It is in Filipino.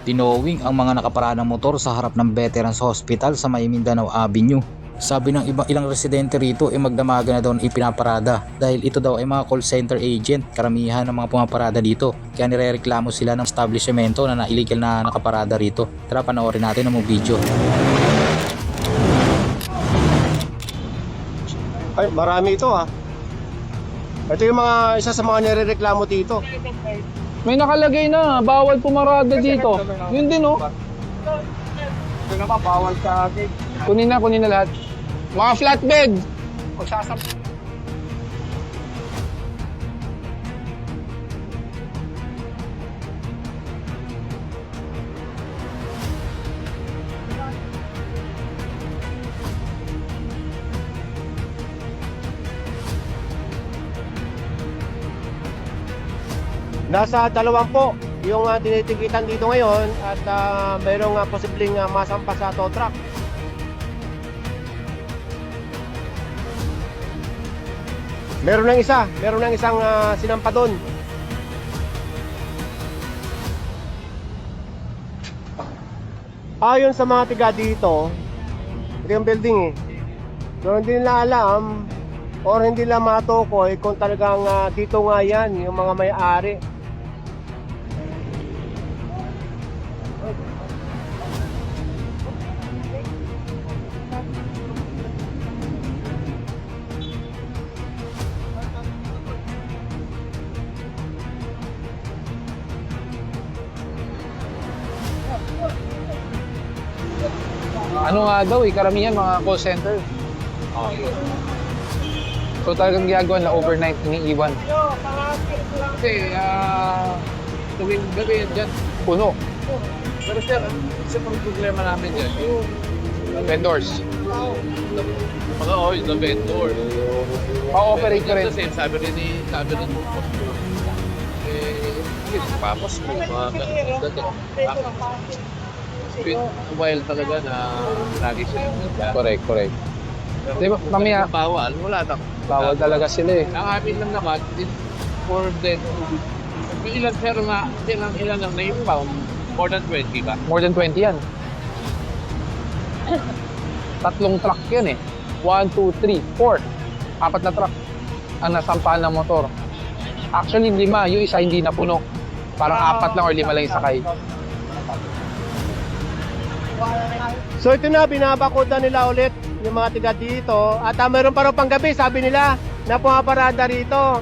Tinowing ang mga nakaparadang motor sa harap ng Veterans Hospital sa may Mindanao Avenue. Sabi ng ilang residente rito ay magdamaga na daw na ipinaparada dahil ito daw ay mga call center agent, karamihan ng mga pumaparada dito. Kaya nirereklamo sila ng establishmento na illegal na nakaparada rito. Tara panoorin natin ang video. Ay, marami ito ha. Ito yung mga isa sa mga nirereklamo dito. May nakalagay na, bawal pumarada dito. Yun din oh. Ito naman, bawal sa atin. Kunin na lahat. Mga flatbed. Magsasap. Nasa 20 yung tinitikitan dito ngayon at mayroong posibleng masampa sa tow truck. Meron ng isang sinampa doon. Ayon sa mga tiga dito, ito yung building eh. So hindi nila alam or hindi nila matukoy kung talagang dito nga yan yung mga may-ari. Ano nga daw karamihan mga call center. So talagang ginagawa na overnight iniiwan. Kasi, tuwing gabi yan dyan. Puno. Pero sir, isa pang problema namin dyan, yung Vendors. mga oil na vendor. Pa-operate ka rin. Kasi sabi rin mo, papos mo, mga ganun. While talaga na lagi sila. Correct. Di ba, mamaya, Bawal, wala na. bawal talaga sila eh. Ang amin lang naman, for that, yung ilan pero nga, ilan lang na yung pound, more than 20 ba? More than 20 yan. Tatlong truck yan eh. 1, 2, 3, 4. 4 na truck ang nasampahan ng motor. Actually, 5. Yung isa hindi na puno. Parang 4 lang or 5 lang yung sakay. So ito na, binabakutan nila ulit yung mga tiga dito. At mayroon pa rin pang gabi, sabi nila, na pumaparada rito.